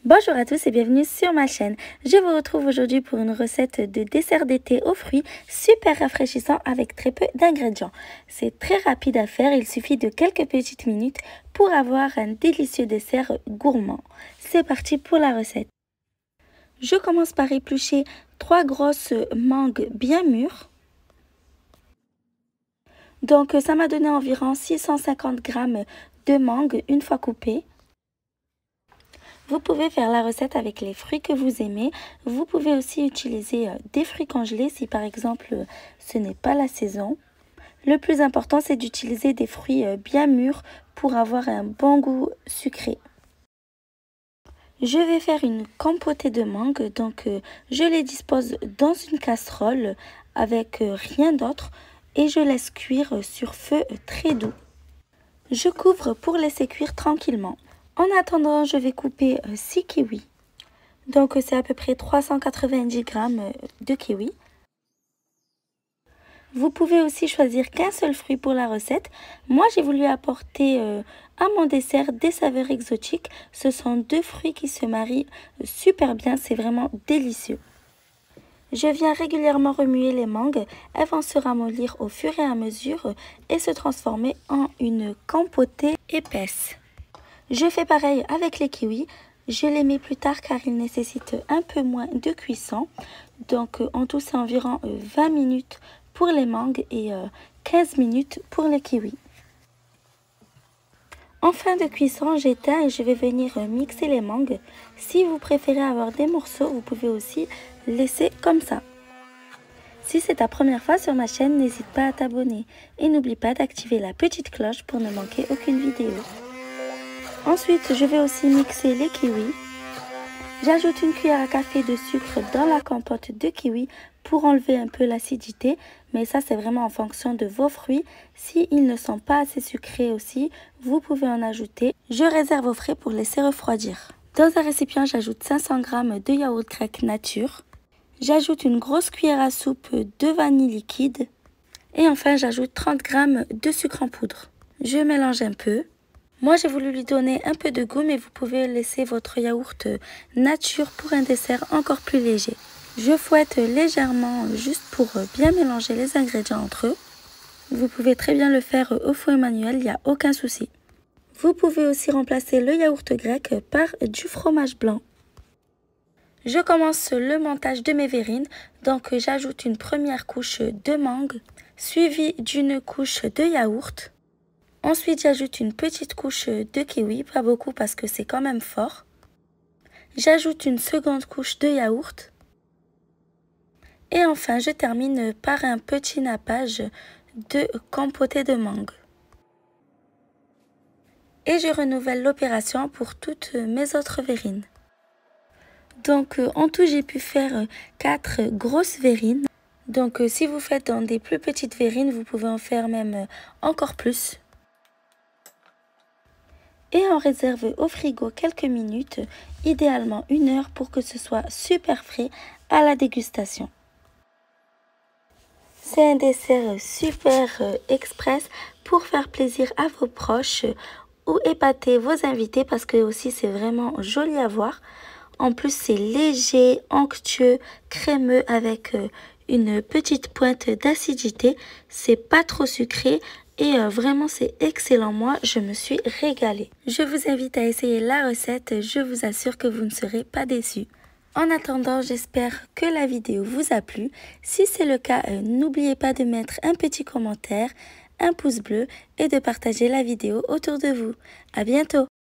Bonjour à tous et bienvenue sur ma chaîne. Je vous retrouve aujourd'hui pour une recette de dessert d'été aux fruits super rafraîchissant avec très peu d'ingrédients. C'est très rapide à faire, il suffit de quelques petites minutes pour avoir un délicieux dessert gourmand. C'est parti pour la recette. Je commence par éplucher 3 grosses mangues bien mûres. Donc ça m'a donné environ 650 g de mangue une fois coupées. Vous pouvez faire la recette avec les fruits que vous aimez. Vous pouvez aussi utiliser des fruits congelés si par exemple ce n'est pas la saison. Le plus important, c'est d'utiliser des fruits bien mûrs pour avoir un bon goût sucré. Je vais faire une compotée de mangue, donc je les dispose dans une casserole avec rien d'autre et je laisse cuire sur feu très doux. Je couvre pour laisser cuire tranquillement. En attendant, je vais couper 6 kiwis. Donc, c'est à peu près 390 g de kiwis. Vous pouvez aussi choisir qu'un seul fruit pour la recette. Moi, j'ai voulu apporter à mon dessert des saveurs exotiques. Ce sont 2 fruits qui se marient super bien. C'est vraiment délicieux. Je viens régulièrement remuer les mangues. Elles vont se ramollir au fur et à mesure et se transformer en une compotée épaisse. Je fais pareil avec les kiwis, je les mets plus tard car ils nécessitent un peu moins de cuisson. Donc en tout c'est environ 20 minutes pour les mangues et 15 minutes pour les kiwis. En fin de cuisson, j'éteins et je vais venir mixer les mangues. Si vous préférez avoir des morceaux, vous pouvez aussi laisser comme ça. Si c'est ta première fois sur ma chaîne, n'hésite pas à t'abonner et n'oublie pas d'activer la petite cloche pour ne manquer aucune vidéo. Ensuite, je vais aussi mixer les kiwis. J'ajoute une cuillère à café de sucre dans la compote de kiwi pour enlever un peu l'acidité. Mais ça, c'est vraiment en fonction de vos fruits. S'ils ne sont pas assez sucrés aussi, vous pouvez en ajouter. Je réserve au frais pour laisser refroidir. Dans un récipient, j'ajoute 500 g de yaourt grec nature. J'ajoute une grosse cuillère à soupe de vanille liquide. Et enfin, j'ajoute 30 g de sucre en poudre. Je mélange un peu. Moi, j'ai voulu lui donner un peu de goût, mais vous pouvez laisser votre yaourt nature pour un dessert encore plus léger. Je fouette légèrement juste pour bien mélanger les ingrédients entre eux. Vous pouvez très bien le faire au fouet manuel, il n'y a aucun souci. Vous pouvez aussi remplacer le yaourt grec par du fromage blanc. Je commence le montage de mes verrines, donc j'ajoute une première couche de mangue, suivie d'une couche de yaourt. Ensuite, j'ajoute une petite couche de kiwi, pas beaucoup parce que c'est quand même fort. J'ajoute une seconde couche de yaourt. Et enfin, je termine par un petit nappage de compotée de mangue. Et je renouvelle l'opération pour toutes mes autres verrines. Donc, en tout, j'ai pu faire 4 grosses verrines. Donc, si vous faites dans des plus petites verrines, vous pouvez en faire même encore plus. Et on réserve au frigo quelques minutes, idéalement 1 heure pour que ce soit super frais à la dégustation. C'est un dessert super express pour faire plaisir à vos proches ou épater vos invités parce que aussi c'est vraiment joli à voir. En plus c'est léger, onctueux, crémeux avec une petite pointe d'acidité. C'est pas trop sucré. Et vraiment, c'est excellent. Moi, je me suis régalée. Je vous invite à essayer la recette. Je vous assure que vous ne serez pas déçus. En attendant, j'espère que la vidéo vous a plu. Si c'est le cas, n'oubliez pas de mettre un petit commentaire, un pouce bleu et de partager la vidéo autour de vous. À bientôt!